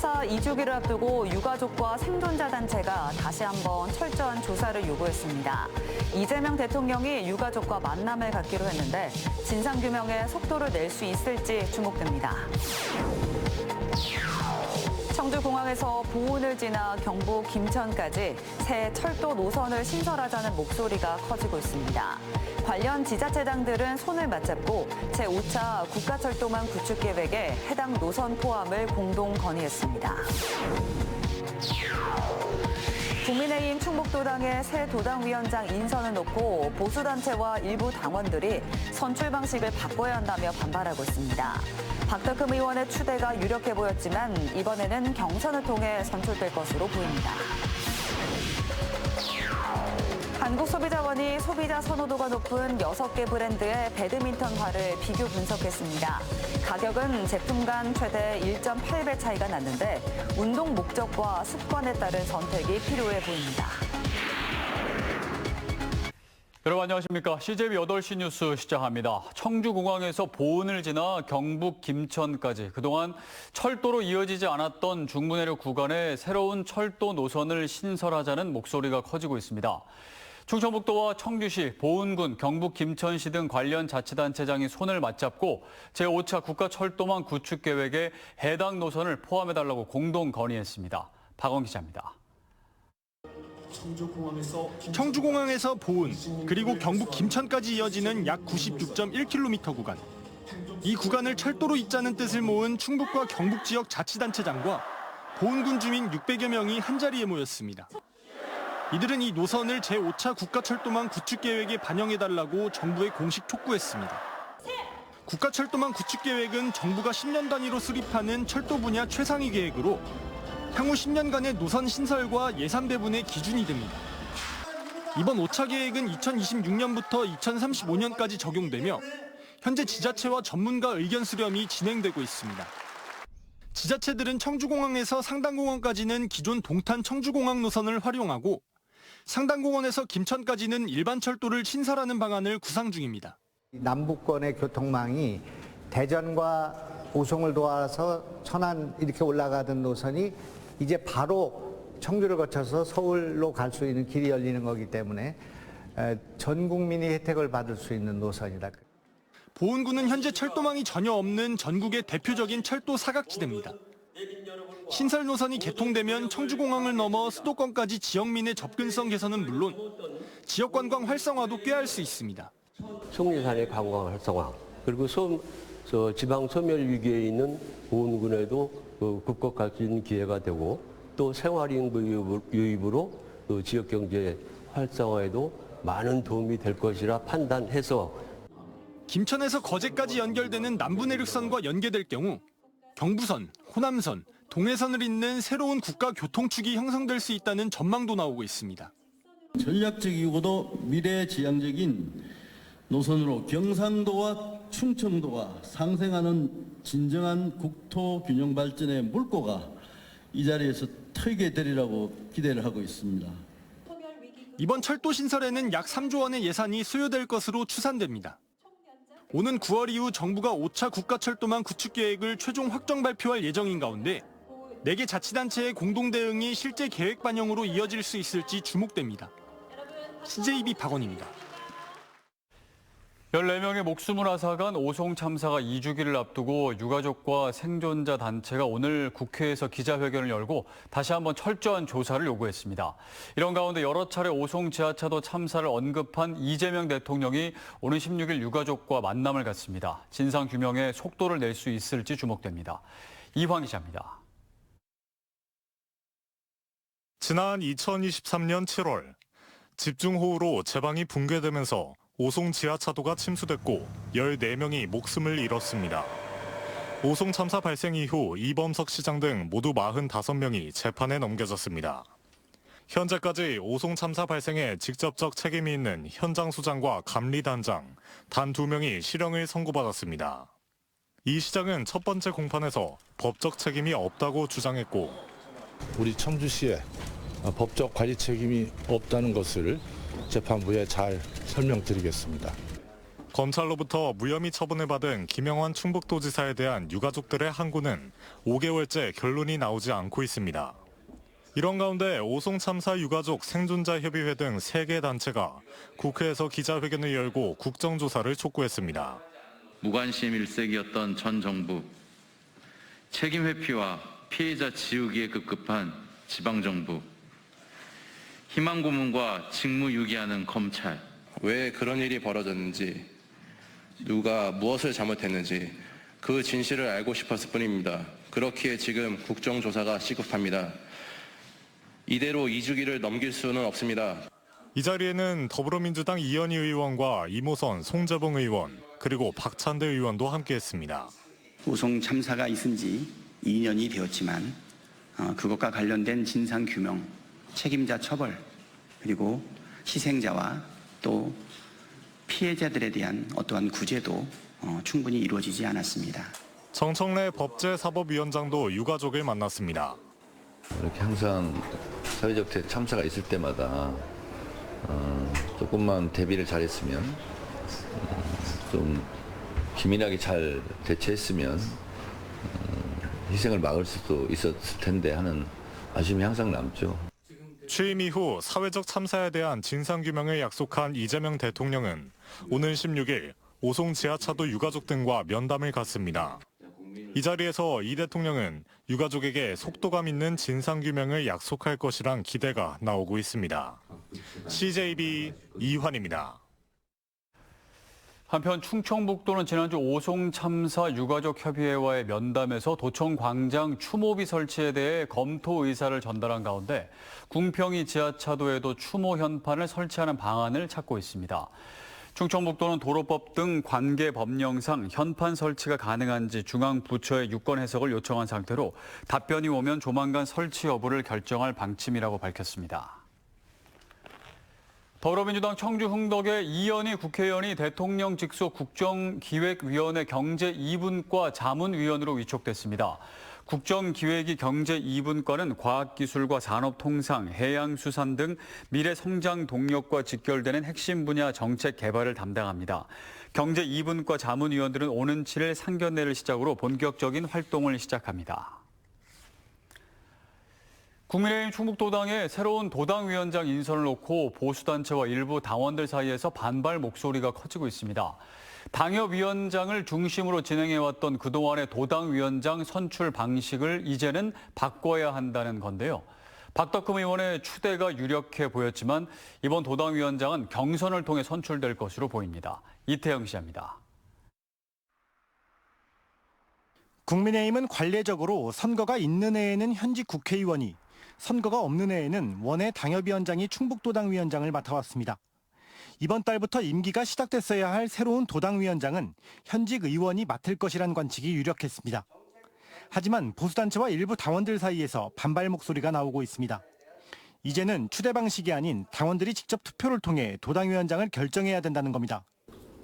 참사 2주기를 앞두고 유가족과 생존자 단체가 다시 한번 철저한 조사를 요구했습니다. 이재명 대통령이 유가족과 만남을 갖기로 했는데 진상규명에 속도를 낼 수 있을지 주목됩니다. 청주공항에서 보은을 지나 경북 김천까지 새 철도 노선을 신설하자는 목소리가 커지고 있습니다. 관련 지자체장들은 손을 맞잡고 제5차 국가철도망 구축 계획에 해당 노선 포함을 공동 건의했습니다. 국민의힘 충북도당의 새 도당위원장 인선을 놓고 보수단체와 일부 당원들이 선출 방식을 바꿔야 한다며 반발하고 있습니다. 박덕흠 의원의 추대가 유력해 보였지만 이번에는 경선을 통해 선출될 것으로 보입니다. 한국소비자원이 소비자 선호도가 높은 6개 브랜드의 배드민턴화를 비교 분석했습니다. 가격은 제품 간 최대 1.8배 차이가 났는데 운동 목적과 습관에 따른 선택이 필요해 보입니다. 여러분 안녕하십니까. CJB 8시 뉴스 시작합니다. 청주공항에서 보은을 지나 경북 김천까지 그동안 철도로 이어지지 않았던 중부내륙 구간에 새로운 철도 노선을 신설하자는 목소리가 커지고 있습니다. 충청북도와 청주시, 보은군, 경북 김천시 등 관련 자치단체장이 손을 맞잡고 제5차 국가철도망 구축 계획에 해당 노선을 포함해달라고 공동 건의했습니다. 박원 기자입니다. 청주공항에서 보은, 그리고 경북 김천까지 이어지는 약 96.1km 구간. 이 구간을 철도로 잇자는 뜻을 모은 충북과 경북 지역 자치단체장과 보은군 주민 600여 명이 한자리에 모였습니다. 이들은 이 노선을 제5차 국가철도망 구축 계획에 반영해달라고 정부에 공식 촉구했습니다. 국가철도망 구축 계획은 정부가 10년 단위로 수립하는 철도 분야 최상위 계획으로 향후 10년간의 노선 신설과 예산 배분의 기준이 됩니다. 이번 5차 계획은 2026년부터 2035년까지 적용되며 현재 지자체와 전문가 의견 수렴이 진행되고 있습니다. 지자체들은 청주공항에서 상당공원까지는 기존 동탄 청주공항 노선을 활용하고 상당공원에서 김천까지는 일반 철도를 신설하는 방안을 구상 중입니다. 남북권의 교통망이 대전과 오송을 도와서 천안 이렇게 올라가던 노선이 이제 바로 청주를 거쳐서 서울로 갈 수 있는 길이 열리는 거기 때문에 전 국민이 혜택을 받을 수 있는 노선이다. 보은군은 현재 철도망이 전혀 없는 전국의 대표적인 철도 사각지대입니다. 신설 노선이 개통되면 청주공항을 넘어 수도권까지 지역민의 접근성 개선은 물론 지역 관광 활성화도 꾀할 수 있습니다. 속리산의 관광 활성화, 그리고 지방 소멸 위기에 있는 보은군에도 극복할 수 있는 기회가 되고 또 생활인구 유입으로 지역 경제 활성화에도 많은 도움이 될 것이라 판단해서 김천에서 거제까지 연결되는 남부내륙선과 연계될 경우 경부선, 호남선, 동해선을 잇는 새로운 국가 교통축이 형성될 수 있다는 전망도 나오고 있습니다. 전략적이고도 미래지향적인 노선으로 경상도와 충청도가 상생하는 진정한 국토 균형 발전의 물꼬가 이 자리에서 트이게 되리라고 기대를 하고 있습니다. 이번 철도 신설에는 약 3조 원의 예산이 소요될 것으로 추산됩니다. 오는 9월 이후 정부가 5차 국가철도망 구축 계획을 최종 확정 발표할 예정인 가운데 4개 자치단체의 공동 대응이 실제 계획 반영으로 이어질 수 있을지 주목됩니다. CJB 박원입니다. 14명의 목숨을 앗아간 오송 참사가 2주기를 앞두고 유가족과 생존자 단체가 오늘 국회에서 기자회견을 열고 다시 한번 철저한 조사를 요구했습니다. 이런 가운데 여러 차례 오송 지하차도 참사를 언급한 이재명 대통령이 오는 16일 유가족과 만남을 갖습니다. 진상규명에 속도를 낼 수 있을지 주목됩니다. 이황 기자입니다. 지난 2023년 7월 집중호우로 제방이 붕괴되면서 오송 지하차도가 침수됐고 14명이 목숨을 잃었습니다. 오송 참사 발생 이후 이범석 시장 등 모두 45명이 재판에 넘겨졌습니다. 현재까지 오송 참사 발생에 직접적 책임이 있는 현장 수장과 감리단장 단 2명이 실형을 선고받았습니다. 이 시장은 첫 번째 공판에서 법적 책임이 없다고 주장했고 우리 청주시에 법적 관리 책임이 없다는 것을 재판부에 잘 설명드리겠습니다. 검찰로부터 무혐의 처분을 받은 김영환 충북도지사에 대한 유가족들의 항고는 5개월째 결론이 나오지 않고 있습니다. 이런 가운데 오송 참사 유가족 생존자협의회 등 3개 단체가 국회에서 기자회견을 열고 국정조사를 촉구했습니다. 무관심 일색이었던 전 정부, 책임 회피와 피해자 지우기에 급급한 지방정부, 희망 고문과 직무 유기하는 검찰. 왜 그런 일이 벌어졌는지, 누가 무엇을 잘못했는지 그 진실을 알고 싶었을 뿐입니다. 그렇기에 지금 국정조사가 시급합니다. 이대로 2주기를 넘길 수는 없습니다. 이 자리에는 더불어민주당 이현희 의원과 이모선, 송재봉 의원, 그리고 박찬대 의원도 함께했습니다. 오송 참사가 있은 지 2년이 되었지만 그것과 관련된 진상규명, 책임자 처벌, 그리고 희생자와 또 피해자들에 대한 어떠한 구제도 충분히 이루어지지 않았습니다. 정청래 법제사법위원장도 유가족을 만났습니다. 이렇게 항상 사회적 참사가 있을 때마다 조금만 대비를 잘했으면 좀 기민하게 잘 대처했으면 희생을 막을 수도 있었을 텐데 하는 아쉬움이 항상 남죠. 취임 이후 사회적 참사에 대한 진상규명을 약속한 이재명 대통령은 오는 16일 오송 지하차도 유가족 등과 면담을 갖습니다. 이 자리에서 이 대통령은 유가족에게 속도감 있는 진상규명을 약속할 것이란 기대가 나오고 있습니다. CJB 이환입니다. 한편 충청북도는 지난주 오송 참사 유가족 협의회와의 면담에서 도청 광장 추모비 설치에 대해 검토 의사를 전달한 가운데 궁평이 지하차도에도 추모 현판을 설치하는 방안을 찾고 있습니다. 충청북도는 도로법 등 관계 법령상 현판 설치가 가능한지 중앙 부처의 유권 해석을 요청한 상태로 답변이 오면 조만간 설치 여부를 결정할 방침이라고 밝혔습니다. 더불어민주당 청주 흥덕의 이현희 국회의원이 대통령 직속 국정기획위원회 경제 2분과 자문위원으로 위촉됐습니다. 국정기획위 경제 2분과는 과학기술과 산업통상, 해양수산 등 미래성장 동력과 직결되는 핵심 분야 정책 개발을 담당합니다. 경제 2분과 자문위원들은 오는 7일 상견례를 시작으로 본격적인 활동을 시작합니다. 국민의힘 충북도당의 새로운 도당위원장 인선을 놓고 보수단체와 일부 당원들 사이에서 반발 목소리가 커지고 있습니다. 당협위원장을 중심으로 진행해왔던 그동안의 도당위원장 선출 방식을 이제는 바꿔야 한다는 건데요. 박덕흠 의원의 추대가 유력해 보였지만 이번 도당위원장은 경선을 통해 선출될 것으로 보입니다. 이태영 기자입니다. 국민의힘은 관례적으로 선거가 있는 해에는 현직 국회의원이, 선거가 없는 해에는 원외 당협위원장이 충북도당위원장을 맡아왔습니다. 이번 달부터 임기가 시작됐어야 할 새로운 도당위원장은 현직 의원이 맡을 것이란 관측이 유력했습니다. 하지만 보수단체와 일부 당원들 사이에서 반발 목소리가 나오고 있습니다. 이제는 추대 방식이 아닌 당원들이 직접 투표를 통해 도당위원장을 결정해야 된다는 겁니다.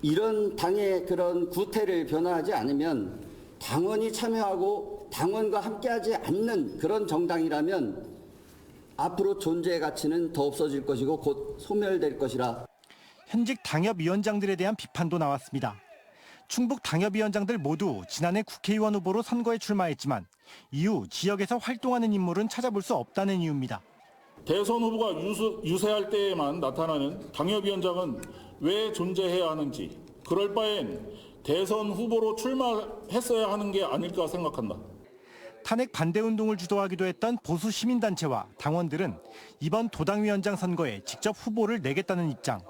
이런 당의 그런 구태를 변화하지 않으면 당원이 참여하고 당원과 함께하지 않는 그런 정당이라면 앞으로 존재의 가치는 더 없어질 것이고 곧 소멸될 것이라. 현직 당협위원장들에 대한 비판도 나왔습니다. 충북 당협위원장들 모두 지난해 국회의원 후보로 선거에 출마했지만 이후 지역에서 활동하는 인물은 찾아볼 수 없다는 이유입니다. 대선 후보가 유세할 때에만 나타나는 당협위원장은 왜 존재해야 하는지, 그럴 바엔 대선 후보로 출마했어야 하는 게 아닐까 생각한다. 탄핵 반대 운동을 주도하기도 했던 보수 시민단체와 당원들은 이번 도당위원장 선거에 직접 후보를 내겠다는 입장.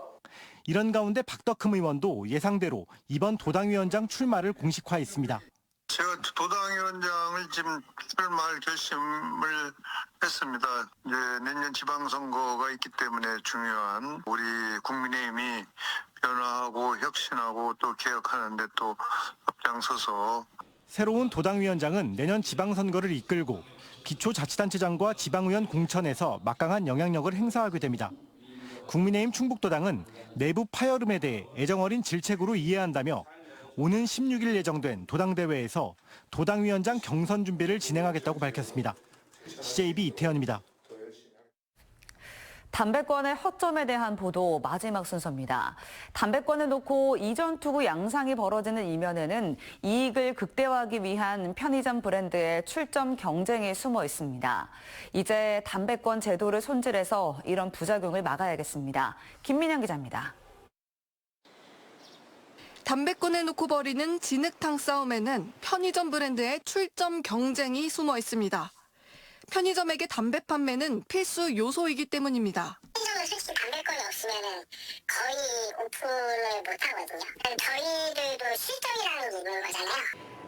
이런 가운데 박덕흠 의원도 예상대로 이번 도당위원장 출마를 공식화했습니다. 제가 도당위원장을 지금 출마할 결심을 했습니다. 이제 내년 지방선거가 있기 때문에 중요한 우리 국민의힘이 변화하고 혁신하고 또 개혁하는데 또 앞장서서. 새로운 도당위원장은 내년 지방선거를 이끌고 기초자치단체장과 지방의원 공천에서 막강한 영향력을 행사하게 됩니다. 국민의힘 충북도당은 내부 파열음에 대해 애정어린 질책으로 이해한다며 오는 16일 예정된 도당대회에서 도당위원장 경선 준비를 진행하겠다고 밝혔습니다. CJB 이태현입니다. 담배권의 허점에 대한 보도 마지막 순서입니다. 담배권을 놓고 이전 투구 양상이 벌어지는 이면에는 이익을 극대화하기 위한 편의점 브랜드의 출점 경쟁이 숨어 있습니다. 이제 담배권 제도를 손질해서 이런 부작용을 막아야겠습니다. 김민영 기자입니다. 담배권을 놓고 벌이는 진흙탕 싸움에는 편의점 브랜드의 출점 경쟁이 숨어 있습니다. 편의점에게 담배 판매는 필수 요소이기 때문입니다. 편의점은 솔직히 담배권이 없으면 거의 오픈을 못 하거든요. 저희들도 실적이라는 게 있는 거잖아요.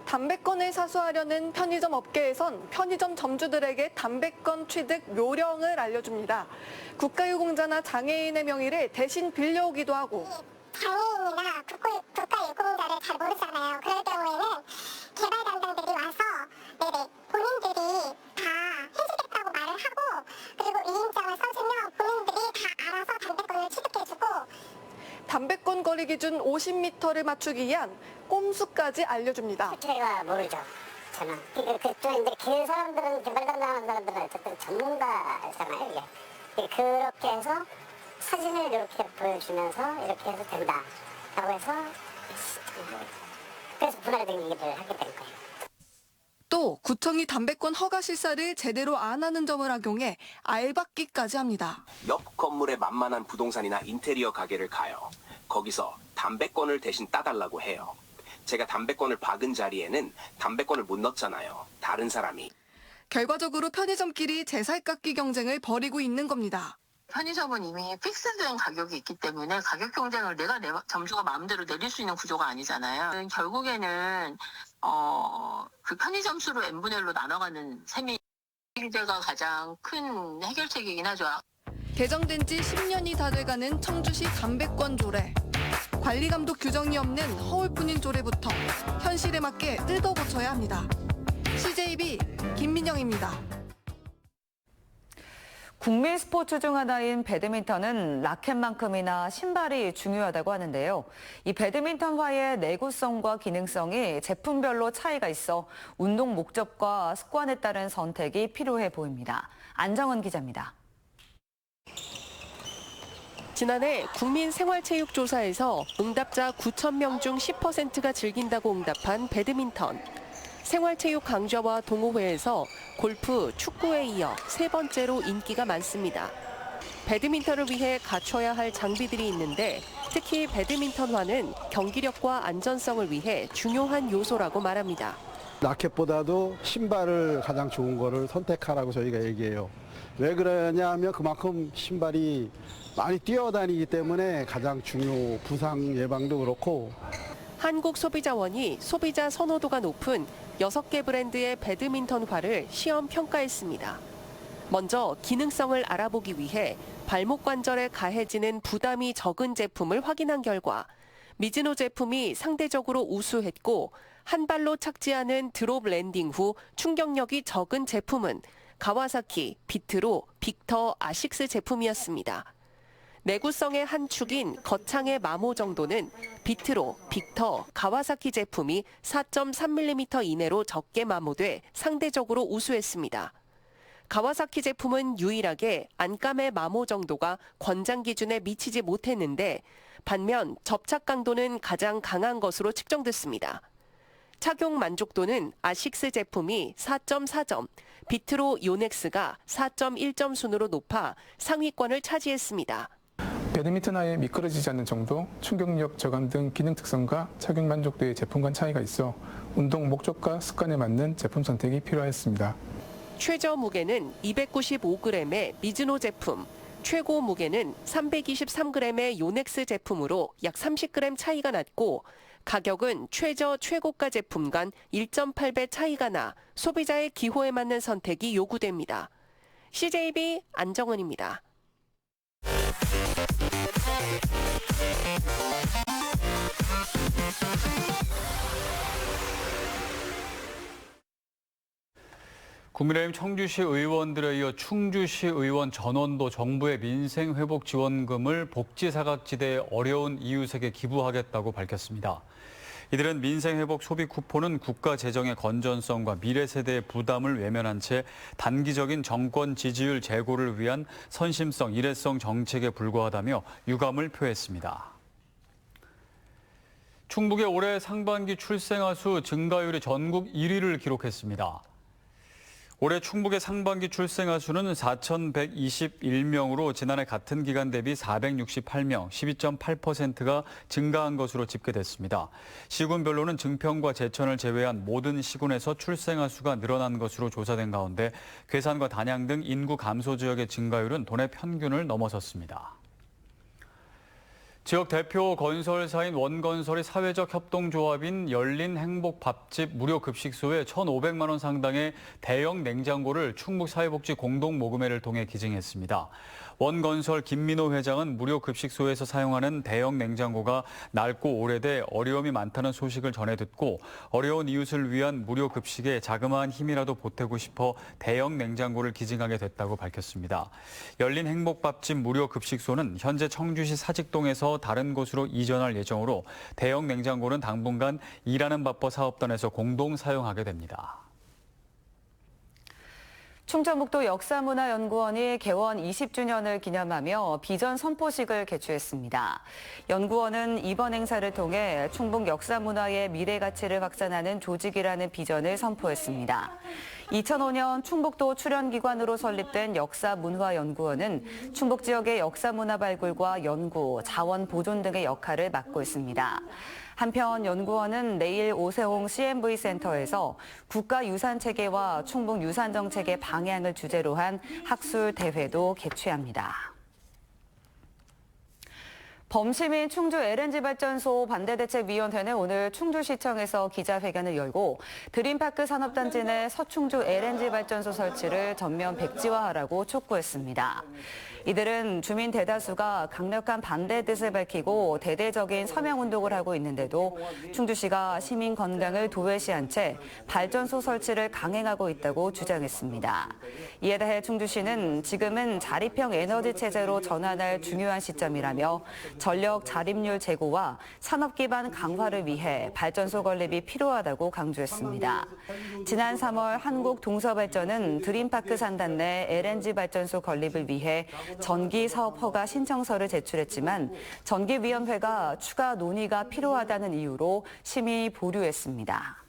담배권을 사수하려는 편의점 업계에선 편의점 점주들에게 담배권 취득 요령을 알려줍니다. 국가유공자나 장애인의 명의를 대신 빌려오기도 하고 장애인이나 국가유공자를 잘 모르잖아요. 그럴 경우에는 개발 담당들이 와서 본인들이 다 해주겠다고 말을 하고 그리고 위임장을 써주면 본인들이 다 알아서 담배권을 취득해주고 담배권 거리 기준 50m를 맞추기 위한 꼼수까지 알려줍니다. 제가 모르죠. 저는 그 사람들은 개발 담당하는 사람들은 어쨌든 전문가잖아요. 이게. 그렇게 해서 사진을 이렇게 보여주면서 이렇게 해서 된다라고 해서 그래서 분할된 얘기를 하게 된 거예요. 또 구청이 담배권 허가 실사를 제대로 안 하는 점을 악용해 알박기까지 합니다. 옆 건물에 만만한 부동산이나 인테리어 가게를 가요. 거기서 담배권을 대신 따달라고 해요. 제가 담배권을 박은 자리에는 담배권을 못 넣잖아요. 다른 사람이. 결과적으로 편의점끼리 제살깎기 경쟁을 벌이고 있는 겁니다. 편의점은 이미 픽스된 가격이 있기 때문에 가격 경쟁을 내가 점주가 마음대로 내릴 수 있는 구조가 아니잖아요. 결국에는 그 편의점 수로 n분의 1로 나눠가는 셈이 가 가장 큰 해결책이긴 하죠. 개정된 지 10년이 다 돼가는 청주시 담배권 조례. 관리 감독 규정이 없는 허울뿐인 조례부터 현실에 맞게 뜯어고쳐야 합니다. CJB 김민영입니다. 국민 스포츠 중 하나인 배드민턴은 라켓만큼이나 신발이 중요하다고 하는데요. 이 배드민턴화의 내구성과 기능성이 제품별로 차이가 있어 운동 목적과 습관에 따른 선택이 필요해 보입니다. 안정은 기자입니다. 지난해 국민생활체육조사에서 응답자 9,000명 중 10%가 즐긴다고 응답한 배드민턴. 생활체육 강좌와 동호회에서 골프, 축구에 이어 세 번째로 인기가 많습니다. 배드민턴을 위해 갖춰야 할 장비들이 있는데 특히 배드민턴화는 경기력과 안전성을 위해 중요한 요소라고 말합니다. 라켓보다도 신발을 가장 좋은 거를 선택하라고 저희가 얘기해요. 왜 그러냐 하면 그만큼 신발이 많이 뛰어다니기 때문에 가장 중요, 부상 예방도 그렇고. 한국소비자원이 소비자 선호도가 높은 6개 브랜드의 배드민턴화를 시험 평가했습니다. 먼저 기능성을 알아보기 위해 발목 관절에 가해지는 부담이 적은 제품을 확인한 결과 미즈노 제품이 상대적으로 우수했고 한 발로 착지하는 드롭 랜딩 후 충격력이 적은 제품은 가와사키, 비트로, 빅터, 아식스 제품이었습니다. 내구성의 한 축인 거창의 마모 정도는 비트로, 빅터, 가와사키 제품이 4.3mm 이내로 적게 마모돼 상대적으로 우수했습니다. 가와사키 제품은 유일하게 안감의 마모 정도가 권장 기준에 미치지 못했는데 반면 접착 강도는 가장 강한 것으로 측정됐습니다. 착용 만족도는 아식스 제품이 4.4점, 비트로 요넥스가 4.1점 순으로 높아 상위권을 차지했습니다. 배드민턴화에 미끄러지지 않는 정도, 충격력 저감 등 기능 특성과 착용 만족도의 제품 간 차이가 있어 운동 목적과 습관에 맞는 제품 선택이 필요하였습니다. 최저 무게는 295g의 미즈노 제품, 최고 무게는 323g의 요넥스 제품으로 약 30g 차이가 났고 가격은 최저 최고가 제품 간 1.8배 차이가 나 소비자의 기호에 맞는 선택이 요구됩니다. CJB 안정은입니다. 국민의힘 청주시 의원들에 이어 충주시 의원 전원도 정부의 민생회복지원금을 복지사각지대의 어려운 이웃에게 기부하겠다고 밝혔습니다. 이들은 민생회복 소비 쿠폰은 국가 재정의 건전성과 미래 세대의 부담을 외면한 채 단기적인 정권 지지율 제고를 위한 선심성, 일회성 정책에 불과하다며 유감을 표했습니다. 충북의 올해 상반기 출생아 수 증가율이 전국 1위를 기록했습니다. 올해 충북의 상반기 출생아 수는 4,121명으로 지난해 같은 기간 대비 468명, 12.8%가 증가한 것으로 집계됐습니다. 시군별로는 증평과 제천을 제외한 모든 시군에서 출생아 수가 늘어난 것으로 조사된 가운데 괴산과 단양 등 인구 감소 지역의 증가율은 도내 평균을 넘어섰습니다. 지역 대표 건설사인 원건설이 사회적 협동조합인 열린 행복 밥집 무료 급식소에 1,500만 원 상당의 대형 냉장고를 충북사회복지 공동모금회를 통해 기증했습니다. 원건설 김민호 회장은 무료 급식소에서 사용하는 대형 냉장고가 낡고 오래돼 어려움이 많다는 소식을 전해 듣고 어려운 이웃을 위한 무료 급식에 자그마한 힘이라도 보태고 싶어 대형 냉장고를 기증하게 됐다고 밝혔습니다. 열린 행복밥집 무료 급식소는 현재 청주시 사직동에서 다른 곳으로 이전할 예정으로 대형 냉장고는 당분간 일하는 바빠 사업단에서 공동 사용하게 됩니다. 충청북도 역사문화연구원이 개원 20주년을 기념하며 비전 선포식을 개최했습니다. 연구원은 이번 행사를 통해 충북 역사문화의 미래 가치를 확산하는 조직이라는 비전을 선포했습니다. 2005년 충북도 출연기관으로 설립된 역사문화연구원은 충북 지역의 역사문화 발굴과 연구, 자원 보존 등의 역할을 맡고 있습니다. 한편 연구원은 내일 오세홍 CMV 센터에서 국가유산체계와 충북유산정책의 방향을 주제로 한 학술 대회도 개최합니다. 범시민 충주 LNG발전소 반대대책위원회는 오늘 충주시청에서 기자회견을 열고 드림파크 산업단지 내 서충주 LNG발전소 설치를 전면 백지화하라고 촉구했습니다. 이들은 주민 대다수가 강력한 반대 뜻을 밝히고 대대적인 서명운동을 하고 있는데도 충주시가 시민 건강을 도외시한 채 발전소 설치를 강행하고 있다고 주장했습니다. 이에 대해 충주시는 지금은 자립형 에너지 체제로 전환할 중요한 시점이라며 전력 자립률 제고와 산업 기반 강화를 위해 발전소 건립이 필요하다고 강조했습니다. 지난 3월 한국동서발전은 드림파크 산단 내 LNG 발전소 건립을 위해 전기 사업 허가 신청서를 제출했지만 전기위원회가 추가 논의가 필요하다는 이유로 심의 보류했습니다.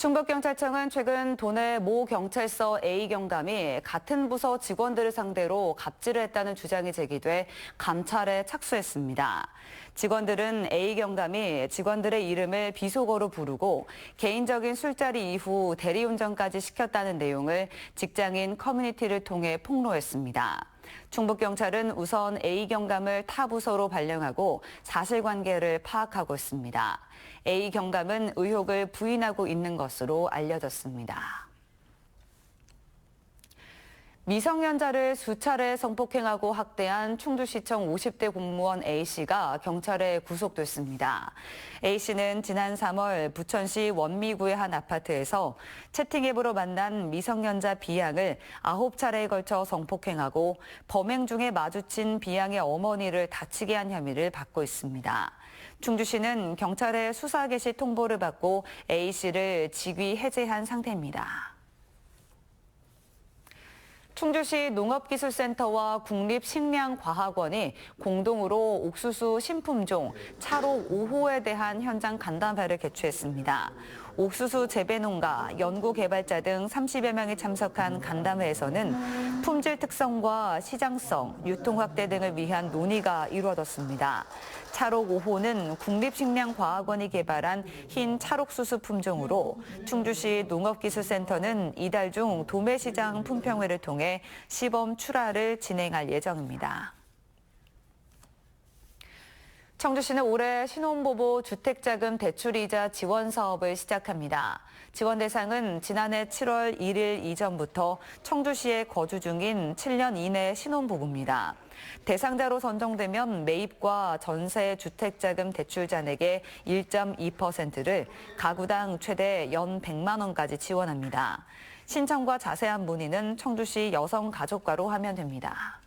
충북경찰청은 최근 도내 모 경찰서 A경감이 같은 부서 직원들을 상대로 갑질을 했다는 주장이 제기돼 감찰에 착수했습니다. 직원들은 A경감이 직원들의 이름을 비속어로 부르고 개인적인 술자리 이후 대리운전까지 시켰다는 내용을 직장인 커뮤니티를 통해 폭로했습니다. 충북경찰은 우선 A경감을 타 부서로 발령하고 사실관계를 파악하고 있습니다. A경감은 의혹을 부인하고 있는 것으로 알려졌습니다. 미성년자를 수차례 성폭행하고 학대한 충주시청 50대 공무원 A씨가 경찰에 구속됐습니다. A씨는 지난 3월 부천시 원미구의 한 아파트에서 채팅앱으로 만난 미성년자 B양을 9차례에 걸쳐 성폭행하고 범행 중에 마주친 B양의 어머니를 다치게 한 혐의를 받고 있습니다. 충주시는 경찰의 수사 개시 통보를 받고 A씨를 직위 해제한 상태입니다. 충주시 농업기술센터와 국립식량과학원이 공동으로 옥수수 신품종 차록 5호에 대한 현장 간담회를 개최했습니다. 옥수수 재배농가, 연구개발자 등 30여 명이 참석한 간담회에서는 품질 특성과 시장성, 유통 확대 등을 위한 논의가 이루어졌습니다. 차록 5호는 국립식량과학원이 개발한 흰 찰옥수수 품종으로 충주시 농업기술센터는 이달 중 도매시장 품평회를 통해 시범 출하를 진행할 예정입니다. 청주시는 올해 신혼부부 주택자금 대출이자 지원 사업을 시작합니다. 지원 대상은 지난해 7월 1일 이전부터 청주시에 거주 중인 7년 이내 신혼부부입니다. 대상자로 선정되면 매입과 전세 주택자금 대출 잔액의 1.2%를 가구당 최대 연 100만 원까지 지원합니다. 신청과 자세한 문의는 청주시 여성가족과로 하면 됩니다.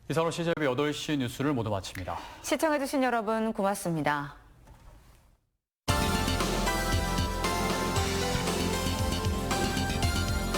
이상으로 CJB 8시 뉴스를 모두 마칩니다. 시청해주신 여러분 고맙습니다.